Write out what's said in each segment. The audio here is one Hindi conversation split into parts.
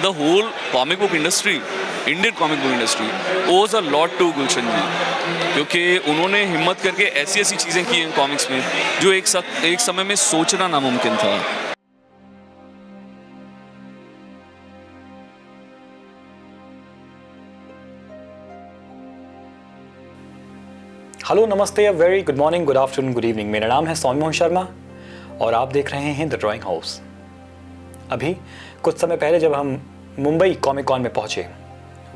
the whole comic book industry, Indian comic book industry owes a lot to गुलशन जी, क्योंकि उन्होंने हिम्मत करके ऐसी ऐसी चीज़ें की हैं कॉमिक्स में जो एक समय में सोचना नामुमकिन था। हेलो, नमस्ते, very good morning, good afternoon, good evening. मेरा नाम है सौम्य मोहन शर्मा और आप देख रहे हैं द ड्राइंग हाउस। अभी कुछ समय पहले जब हम मुंबई कॉमिक कॉन में पहुंचे,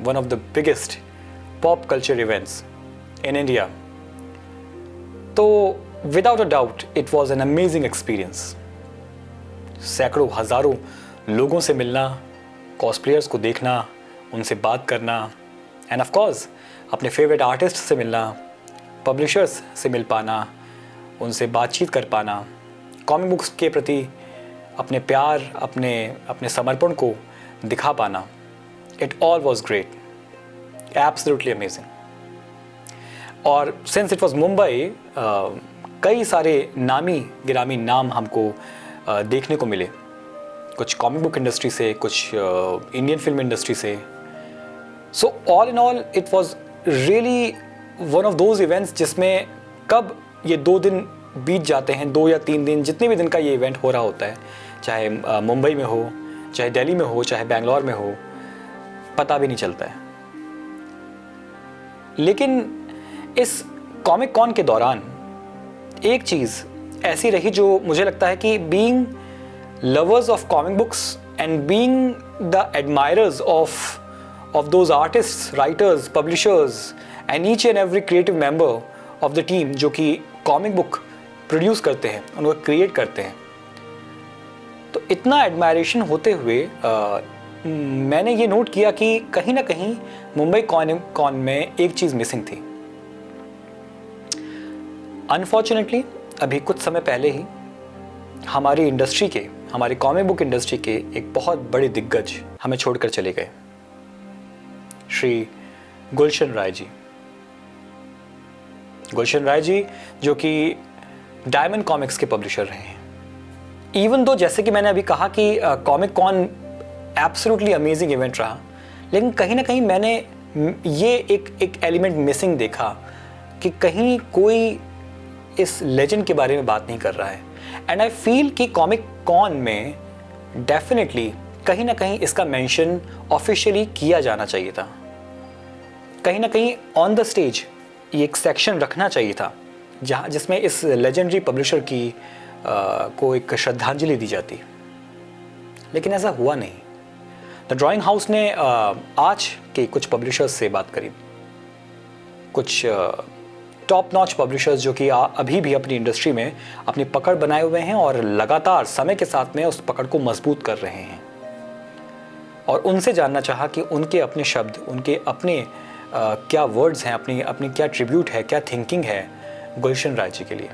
one of the biggest pop culture events in India, तो without a doubt it was an amazing experience. सैकड़ों हज़ारों लोगों से मिलना, कॉस्प्लेयर्स को देखना, उनसे बात करना, एंड ऑफ कोर्स अपने फेवरेट आर्टिस्ट से मिलना, पब्लिशर्स से मिल पाना, उनसे बातचीत कर पाना, कॉमिक बुक्स के प्रति अपने प्यार, अपने समर्पण को दिखा पाना, it all was great, absolutely amazing. और सिंस इट वॉज मुंबई, कई सारे नामी गिरामी नाम हमको देखने को मिले, कुछ कॉमिक बुक इंडस्ट्री से, कुछ इंडियन फिल्म इंडस्ट्री से। So all in all it was really one of those events जिसमें कब ये 2 दिन बीत जाते हैं, 2 या 3 दिन, जितने भी दिन का ये इवेंट हो रहा होता है, चाहे मुंबई में हो, चाहे दिल्ली में हो, चाहे बेंगलोर में हो, पता भी नहीं चलता है। लेकिन इस कॉमिक कॉन के दौरान एक चीज़ ऐसी रही जो मुझे लगता है कि being lovers of comic books and being the admirers of those artists, writers, publishers and each and every creative member of the team जो कि कॉमिक बुक प्रोड्यूस करते हैं, उनको क्रिएट करते हैं, तो इतना एडमायरेशन होते हुए मैंने ये नोट किया कि कहीं ना कहीं मुंबई कॉन में एक चीज़ मिसिंग थी। अनफॉर्चुनेटली अभी कुछ समय पहले ही हमारी इंडस्ट्री के, हमारी कॉमिक बुक इंडस्ट्री के एक बहुत बड़े दिग्गज हमें छोड़कर चले गए, श्री गुलशन राय जी। गुलशन राय जी जो कि डायमंड कॉमिक्स के पब्लिशर रहे हैं। इवन दो, जैसे कि मैंने अभी कहा कि comic con absolutely amazing event रहा, लेकिन कहीं ना कहीं मैंने ये एक एलिमेंट मिसिंग देखा कि कहीं कोई इस लेजेंड के बारे में बात नहीं कर रहा है। एंड आई फील कि कॉमिक कॉन में डेफिनेटली कहीं ना कहीं इसका मेंशन ऑफिशियली किया जाना चाहिए था। कहीं ना कहीं ऑन द स्टेज ये एक सेक्शन रखना चाहिए था जहाँ जिसमें इस लेजेंडरी पब्लिशर की को एक श्रद्धांजलि दी जाती, लेकिन ऐसा हुआ नहीं। द ड्राइंग हाउस ने आज के कुछ पब्लिशर्स से बात करी, कुछ टॉप नॉच पब्लिशर्स जो कि अभी भी अपनी इंडस्ट्री में अपनी पकड़ बनाए हुए हैं और लगातार समय के साथ में उस पकड़ को मजबूत कर रहे हैं, और उनसे जानना चाहा कि उनके अपने शब्द, उनके अपने क्या वर्ड्स हैं, अपनी क्या ट्रिब्यूट है, क्या थिंकिंग है गुलशन राय जी के लिए।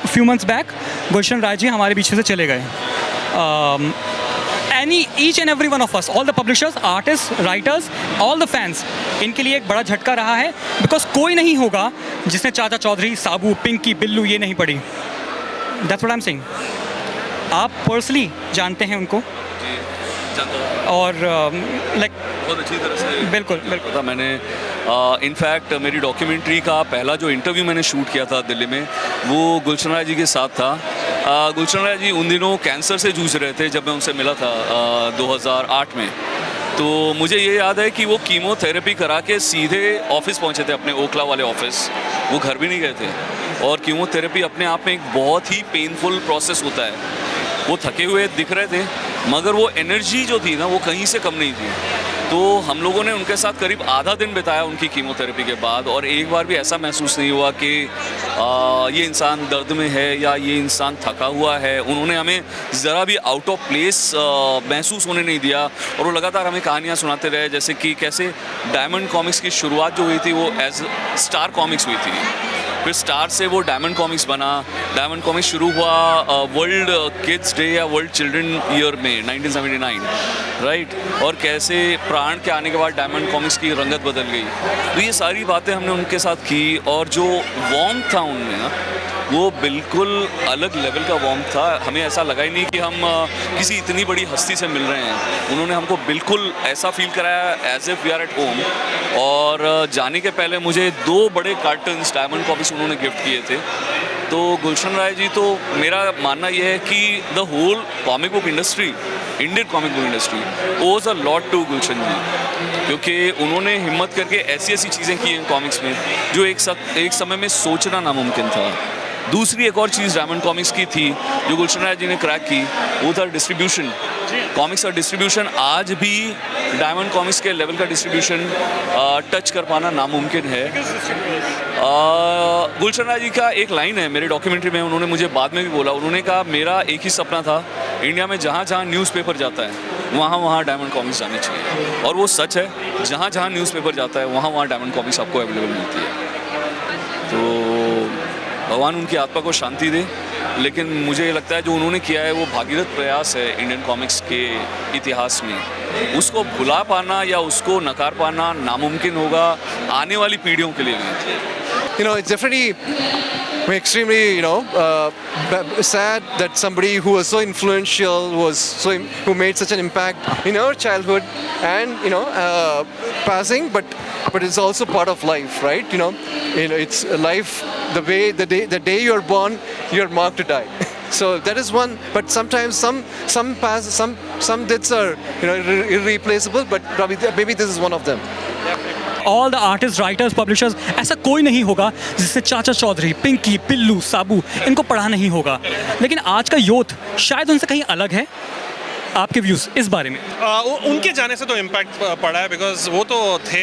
Few months back Gulshan Rai ji हमारे पीछे से चले गए। Each and every one of us, all the publishers, artist, writers, all the fans, इनके लिए एक बड़ा झटका रहा है, बिकॉज कोई नहीं होगा जिसने चाचा चौधरी, साबू, पिंकी, बिल्लू ये नहीं पढ़ी। That's what I am saying. आप पर्सनली जानते हैं उनको और लाइक बहुत अच्छी तरह से बिल्कुल था। मैंने इनफैक्ट मेरी डॉक्यूमेंट्री का पहला जो इंटरव्यू मैंने शूट किया था दिल्ली में, वो गुलशन राय जी के साथ था। गुलशन राय जी उन दिनों कैंसर से जूझ रहे थे जब मैं उनसे मिला था 2008 में। तो मुझे ये याद है कि वो कीमोथेरेपी करा के सीधे ऑफिस पहुंचे थे, अपने ओखला वाले ऑफिस। वो घर भी नहीं गए थे, और कीमोथेरेपी अपने आप में एक बहुत ही पेनफुल प्रोसेस होता है। वो थके हुए दिख रहे थे, मगर वो एनर्जी जो थी ना, वो कहीं से कम नहीं थी। तो हम लोगों ने उनके साथ करीब आधा दिन बिताया उनकी कीमोथेरेपी के बाद, और एक बार भी ऐसा महसूस नहीं हुआ कि ये इंसान दर्द में है या ये इंसान थका हुआ है। उन्होंने हमें ज़रा भी आउट ऑफ प्लेस महसूस होने नहीं दिया, और वो लगातार हमें कहानियाँ सुनाते रहे, जैसे कि कैसे डायमंड कॉमिक्स की शुरुआत जो हुई थी वो एज स्टार कॉमिक्स हुई थी, फिर स्टार से वो डायमंड कॉमिक्स बना। डायमंड कॉमिक्स शुरू हुआ वर्ल्ड किड्स डे या वर्ल्ड चिल्ड्रन ईयर में 1979, राइट। और कैसे प्राण के आने के बाद डायमंड कॉमिक्स की रंगत बदल गई। तो ये सारी बातें हमने उनके साथ की, और जो वार्म था उनमें ना, वो बिल्कुल अलग लेवल का वार्म था। हमें ऐसा लगा ही नहीं कि हम किसी इतनी बड़ी हस्ती से मिल रहे हैं। उन्होंने हमको बिल्कुल ऐसा फील कराया as if we are at home. और जाने के पहले मुझे 2 बड़े कार्टन्स डायमंड कॉमिक्स उन्होंने गिफ्ट किए थे। तो गुलशन राय जी, तो मेरा मानना यह है कि the whole comic book industry, Indian comic book industry owes a lot to गुलशन जी, क्योंकि उन्होंने हिम्मत करके ऐसी ऐसी चीज़ें की हैं कॉमिक्स में जो एक समय में सोचना नामुमकिन था। दूसरी एक और चीज़ डायमंड कॉमिक्स की थी जो गुलशन राय जी ने क्रैक की, वो था डिस्ट्रीब्यूशन। कॉमिक्स का डिस्ट्रीब्यूशन आज भी डायमंड कॉमिक्स के लेवल का डिस्ट्रीब्यूशन टच कर पाना नामुमकिन है। गुलशन राय जी का एक लाइन है मेरे डॉक्यूमेंट्री में, उन्होंने मुझे बाद में भी बोला। उन्होंने कहा, मेरा एक ही सपना था, इंडिया में जहाँ जहाँ न्यूज़पेपर जाता है वहाँ वहाँ डायमंड कॉमिक्स जाने चाहिए। और वो सच है, जहाँ जहाँ न्यूज़पेपर जाता है वहाँ वहाँ डायमंड कॉमिक्स आपको अवेलेबल मिलती है। तो भगवान उनकी आत्मा को शांति दे। लेकिन मुझे ये लगता है जो उन्होंने किया है वो भागीरथ प्रयास है इंडियन कॉमिक्स के इतिहास में। उसको भुला पाना या उसको नकार पाना नामुमकिन होगा आने वाली पीढ़ियों के लिए भी। You know, it's definitely extremely, sad that somebody who was so influential, who made such an impact in our childhood, and passing. But it's also part of life, right? It's life. The day you're born, you're marked to die. So that is one. But sometimes some deaths are irreplaceable. But maybe this is one of them. All the artist, writers, publishers, ऐसा कोई नहीं होगा जिससे चाचा चौधरी, पिंकी, बिल्लू, साबू इनको पढ़ा नहीं होगा। लेकिन आज का यूथ शायद उनसे कहीं अलग है। आपके व्यूज़ इस बारे में? उनके जाने से तो इम्पैक्ट पड़ा है, बिकॉज वो तो थे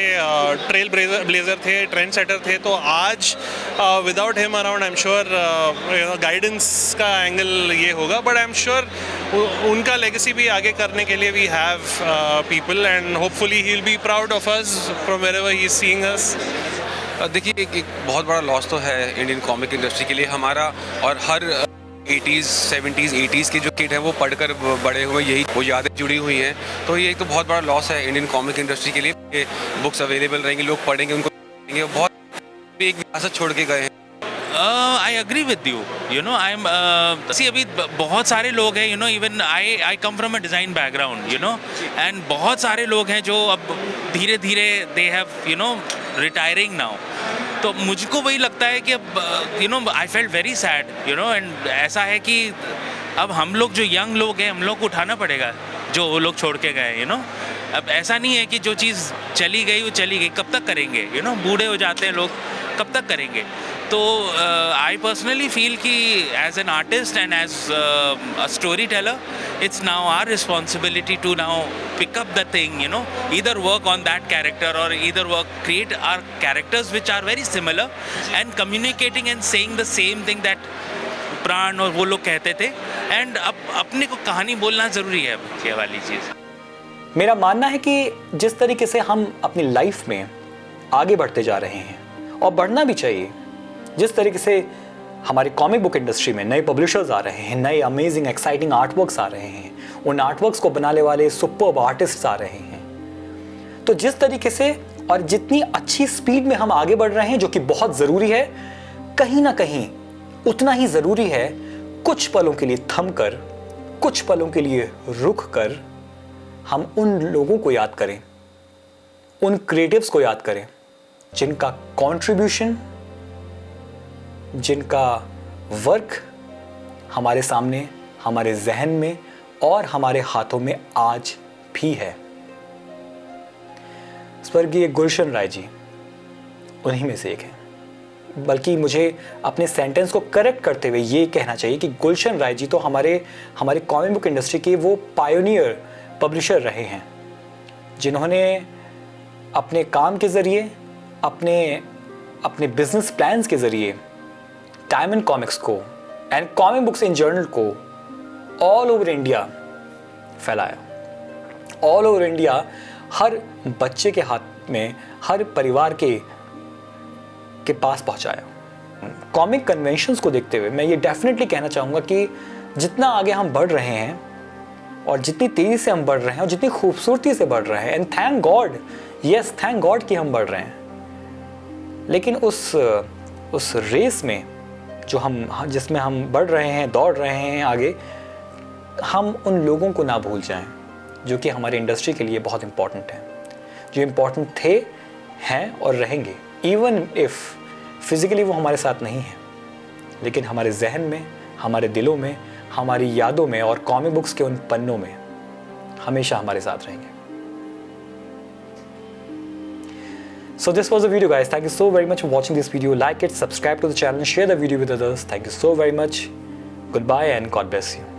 ट्रेल ब्लेजर थे, ट्रेंड सेटर थे। तो आज without him around I am sure guidance का एंगल ये होगा। बट आई एम श्योर उनका लेगेसी भी आगे करने के लिए we have people, and hopefully he will be proud of us from wherever he is seeing us. देखिए, एक बहुत बड़ा लॉस तो है इंडियन कॉमिक इंडस्ट्री के लिए हमारा। और हर 80s 70s 80s की जो किड है वो पढ़कर बड़े हुए, यही वो यादें जुड़ी हुई हैं। तो ये एक तो बहुत बड़ा लॉस है इंडियन कॉमिक इंडस्ट्री के लिए। ये बुक्स अवेलेबल रहेंगी, लोग पढ़ेंगे, उनको पढ़ेंगे। बहुत एक विरासत छोड़ के गए हैं। I agree with you. I'm see अभी बहुत सारे लोग हैं, even I come from a design background, and बहुत सारे लोग हैं जो अब धीरे धीरे they have retiring now. तो मुझको वही लगता है कि अब I felt very sad, and ऐसा है कि अब हम लोग जो यंग लोग हैं हम लोग को उठाना पड़ेगा जो वो लोग छोड़ के गए। अब ऐसा नहीं है कि जो चीज़ चली गई वो चली गई, कब तक करेंगे? बूढ़े हो जाते हैं लोग, कब तक करेंगे? तो आई पर्सनली फील कि as an artist and as a storyteller, it's now our responsibility to now pick up the thing, either work on that character or either create our characters which are very similar and communicating and saying the same thing that प्राण और वो लोग कहते थे। एंड अब अपने को कहानी बोलना ज़रूरी है, ये वाली चीज़। मेरा मानना है कि जिस तरीके से हम अपनी लाइफ में आगे बढ़ते जा रहे हैं और बढ़ना भी चाहिए, जिस तरीके से हमारी कॉमिक बुक इंडस्ट्री में नए पब्लिशर्स आ रहे हैं, नए अमेजिंग एक्साइटिंग आर्टवर्क्स आ रहे हैं, उन आर्टवर्क्स को बनाने वाले सुपर्ब आर्टिस्ट्स आ रहे हैं, तो जिस तरीके से और जितनी अच्छी स्पीड में हम आगे बढ़ रहे हैं, जो कि बहुत ज़रूरी है, कहीं ना कहीं उतना ही ज़रूरी है कुछ पलों के लिए थम कर, कुछ पलों के लिए रुक कर हम उन लोगों को याद करें, उन क्रिएटिव्स को याद करें जिनका कंट्रीब्यूशन, जिनका वर्क हमारे सामने, हमारे जहन में और हमारे हाथों में आज भी है। स्वर्गीय गुलशन राय जी उन्हीं में से एक हैं। बल्कि मुझे अपने सेंटेंस को करेक्ट करते हुए ये कहना चाहिए कि गुलशन राय जी तो हमारे कॉमिक बुक इंडस्ट्री के वो पायोनियर पब्लिशर रहे हैं, जिन्होंने अपने काम के ज़रिए, अपने बिजनेस प्लान्स के ज़रिए डायमंड कॉमिक्स को and comic books in journal को ऑल ओवर इंडिया फैलाया। ऑल ओवर इंडिया, हर बच्चे के हाथ में, हर परिवार के पास पहुंचाया। कॉमिक कन्वेंशंस को देखते हुए मैं ये डेफिनेटली कहना चाहूँगा कि जितना आगे हम बढ़ रहे हैं और जितनी तेज़ी से हम बढ़ रहे हैं और जितनी खूबसूरती से बढ़ रहे हैं, and thank God, yes thank God कि हम बढ़ रहे हैं, लेकिन उस रेस में जो हम जिसमें हम बढ़ रहे हैं, दौड़ रहे हैं आगे, हम उन लोगों को ना भूल जाएं जो कि हमारी इंडस्ट्री के लिए बहुत इम्पॉर्टेंट हैं, जो इम्पॉर्टेंट थे, हैं और रहेंगे। इवन इफ़ फिज़िकली वो हमारे साथ नहीं हैं, लेकिन हमारे जहन में, हमारे दिलों में, हमारी यादों में और कॉमिक बुक्स के उन पन्नों में हमेशा हमारे साथ रहेंगे। So this was the video, guys. Thank you so very much for watching this video. Like it, subscribe to the channel, share the video with others. Thank you so very much. Goodbye and God bless you.